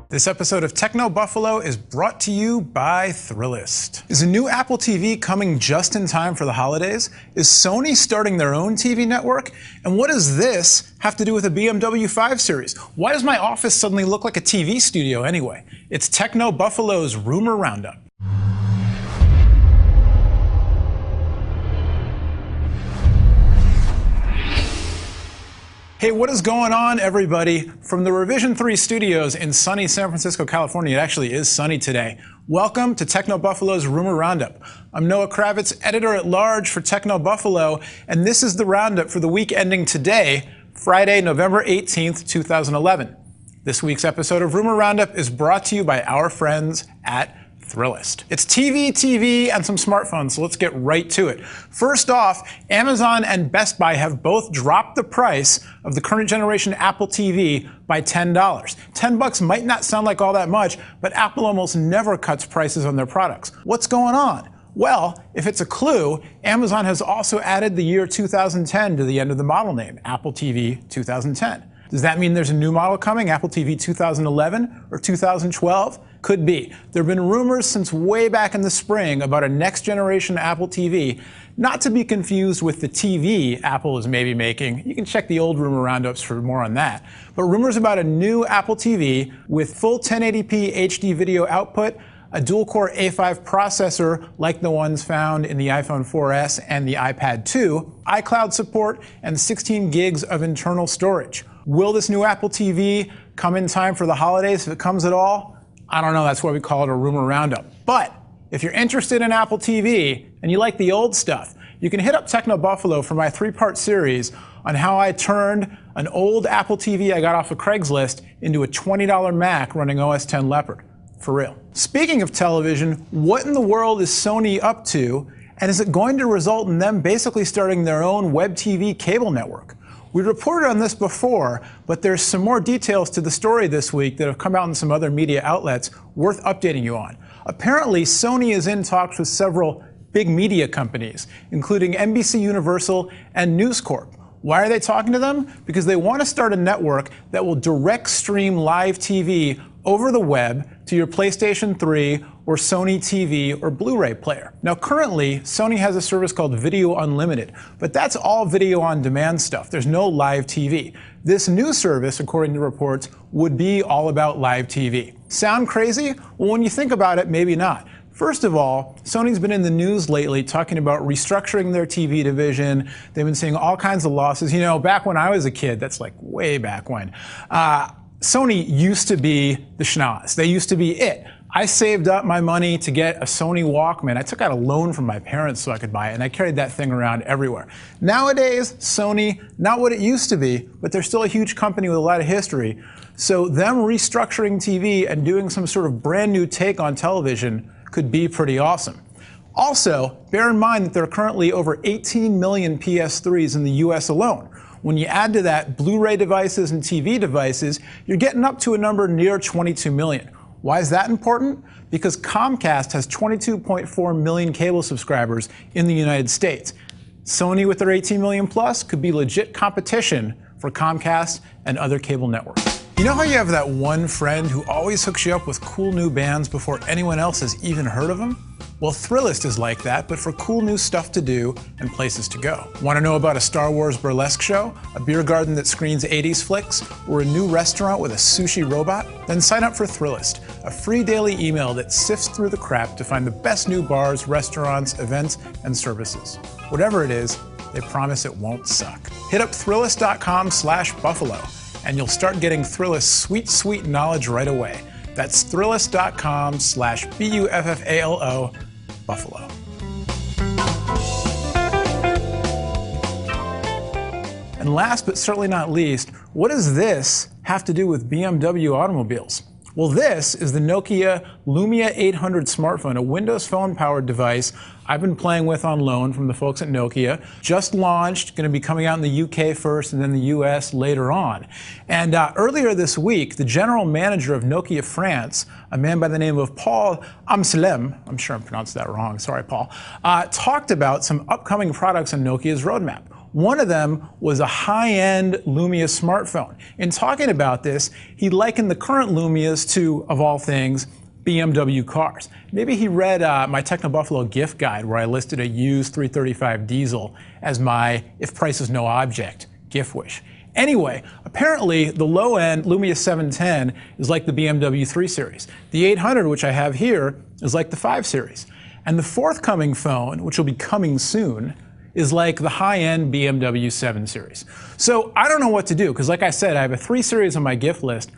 This episode of Techno Buffalo is brought to you by Thrillist. Is a new Apple TV coming just in time for the holidays? Is Sony starting their own TV network? And what does this have to do with the BMW 5 Series? Why does my office suddenly look like a TV studio anyway? It's Techno Buffalo's Rumor Roundup. Hey, what is going on, everybody? From the Revision 3 studios in sunny San Francisco, California. It actually is sunny today. Welcome to Techno Buffalo's Rumor Roundup. I'm Noah Kravitz, editor-at-large for Techno Buffalo, and this is the roundup for the week ending today, Friday, November 18th, 2011. This week's episode of Rumor Roundup is brought to you by our friends at Thrillist. It's TV, and some smartphones, so let's get right to it. First off, Amazon and Best Buy have both dropped the price of the current generation Apple TV by $10. $10 might not sound like all that much, but Apple almost never cuts prices on their products. What's going on? Well, if it's a clue, Amazon has also added the year 2010 to the end of the model name, Apple TV 2010. Does that mean there's a new model coming, Apple TV 2011 or 2012? Could be. There have been rumors since way back in the spring about a next generation Apple TV, not to be confused with the TV Apple is maybe making. You can check the old rumor roundups for more on that. But rumors about a new Apple TV with full 1080p HD video output, a dual-core A5 processor like the ones found in the iPhone 4S and the iPad 2, iCloud support, and 16 gigs of internal storage. Will this new Apple TV come in time for the holidays, if it comes at all? I don't know, that's why we call it a rumor roundup. But if you're interested in Apple TV and you like the old stuff, you can hit up Techno Buffalo for my 3-part series on how I turned an old Apple TV I got off of Craigslist into a $20 Mac running OS X Leopard. For real. Speaking of television, what in the world is Sony up to, and is it going to result in them basically starting their own web TV cable network? We reported on this before, but there's some more details to the story this week that have come out in some other media outlets worth updating you on. Apparently, Sony is in talks with several big media companies, including NBC Universal and News Corp. Why are they talking to them? Because they want to start a network that will direct stream live TV over the web to your PlayStation 3 or Sony TV or Blu-ray player. Now currently, Sony has a service called Video Unlimited, but that's all video on demand stuff. There's no live TV. This new service, according to reports, would be all about live TV. Sound crazy? Well, when you think about it, maybe not. First of all, Sony's been in the news lately talking about restructuring their TV division. They've been seeing all kinds of losses. You know, back when I was a kid, that's like way back when, Sony used to be the schnoz. They used to be it. I saved up my money to get a Sony Walkman. I took out a loan from my parents so I could buy it, and I carried that thing around everywhere. Nowadays, Sony, not what it used to be, but they're still a huge company with a lot of history. So them restructuring TV and doing some sort of brand new take on television could be pretty awesome. Also, bear in mind that there are currently over 18 million PS3s in the US alone. When you add to that Blu-ray devices and TV devices, you're getting up to a number near 22 million. Why is that important? Because Comcast has 22.4 million cable subscribers in the United States. Sony with their 18 million plus could be legit competition for Comcast and other cable networks. You know how you have that one friend who always hooks you up with cool new bands before anyone else has even heard of them? Well, Thrillist is like that, but for cool new stuff to do and places to go. Want to know about a Star Wars burlesque show, a beer garden that screens 80s flicks, or a new restaurant with a sushi robot? Then sign up for Thrillist, a free daily email that sifts through the crap to find the best new bars, restaurants, events, and services. Whatever it is, they promise it won't suck. Hit up Thrillist.com/Buffalo, and you'll start getting Thrillist's sweet knowledge right away. That's Thrillist.com/BUFFALO, Buffalo. And last but certainly not least, what does this have to do with BMW automobiles? Well, this is the Nokia Lumia 800 smartphone, a Windows Phone-powered device I've been playing with on loan from the folks at Nokia. Just launched, going to be coming out in the UK first and then the US later on. And earlier this week, the general manager of Nokia France, a man by the name of Paul Amselem, I'm sure I pronounced that wrong, sorry Paul, talked about some upcoming products on Nokia's roadmap. One of them was a high-end Lumia smartphone. In talking about this, he likened the current Lumias to, of all things, BMW cars. Maybe he read my Techno Buffalo gift guide where I listed a used 335 diesel as my if price is no object gift wish. Anyway, apparently the low-end Lumia 710 is like the BMW 3 Series. The 800, which I have here, is like the 5 Series. And the forthcoming phone, which will be coming soon, is like the high-end BMW 7 Series. So I don't know what to do, because like I said, I have a 3 Series on my gift list,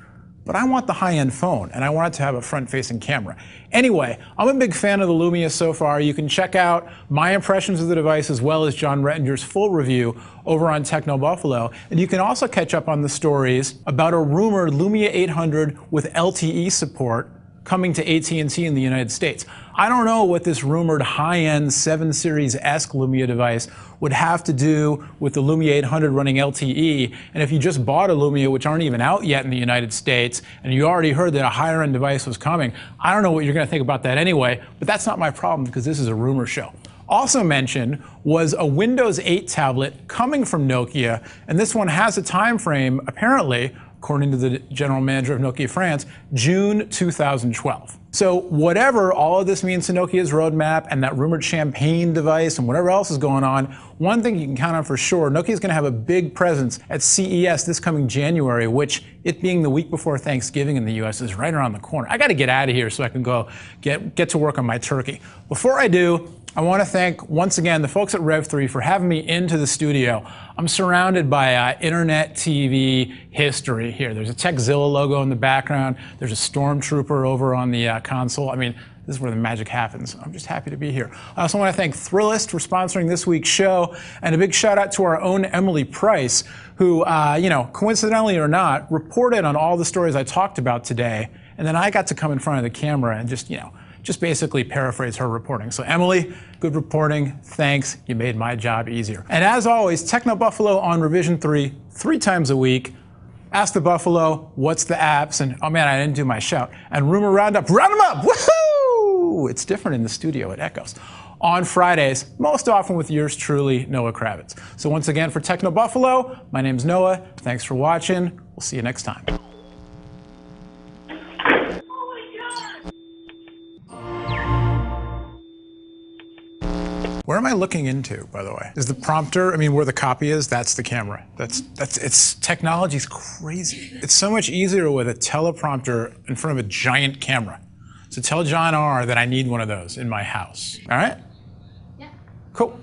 but I want the high-end phone, and I want it to have a front-facing camera. Anyway, I'm a big fan of the Lumia so far. You can check out my impressions of the device as well as John Rettinger's full review over on Techno Buffalo. And you can also catch up on the stories about a rumored Lumia 800 with LTE support coming to AT&T in the United States. I don't know what this rumored high-end 7 Series-esque Lumia device would have to do with the Lumia 800 running LTE, and if you just bought a Lumia, which aren't even out yet in the United States, and you already heard that a higher-end device was coming, I don't know what you're going to think about that anyway, but that's not my problem because this is a rumor show. Also mentioned was a Windows 8 tablet coming from Nokia, and this one has a time frame, apparently, according to the general manager of Nokia France, June 2012. So whatever all of this means to Nokia's roadmap and that rumored champagne device and whatever else is going on, one thing you can count on for sure, Nokia's going to have a big presence at CES this coming January, which, it being the week before Thanksgiving in the US, is right around the corner. I got to get out of here so I can go get to work on my turkey. Before I do, I want to thank, once again, the folks at Rev3 for having me into the studio. I'm surrounded by internet TV history here. There's a TechZilla logo in the background. There's a Stormtrooper over on the console. I mean, this is where the magic happens. I'm just happy to be here. I also want to thank Thrillist for sponsoring this week's show, and a big shout out to our own Emily Price, who, coincidentally or not, reported on all the stories I talked about today, and then I got to come in front of the camera and just basically paraphrase her reporting. So Emily, good reporting. Thanks. You made my job easier. And as always, Techno Buffalo on Revision 3, 3 times a week. Ask the Buffalo, what's the apps? And oh man, I didn't do my shout. And Rumor Roundup, round them up! Woohoo! It's different in the studio, it echoes. On Fridays, most often with yours truly, Noah Kravitz. So once again, for Techno Buffalo, my name's Noah. Thanks for watching. We'll see you next time. Where am I looking into, by the way? Is the prompter, where the copy is, that's the camera. Technology's crazy. It's so much easier with a teleprompter in front of a giant camera. So tell John R. that I need one of those in my house. All right? Yeah. Cool.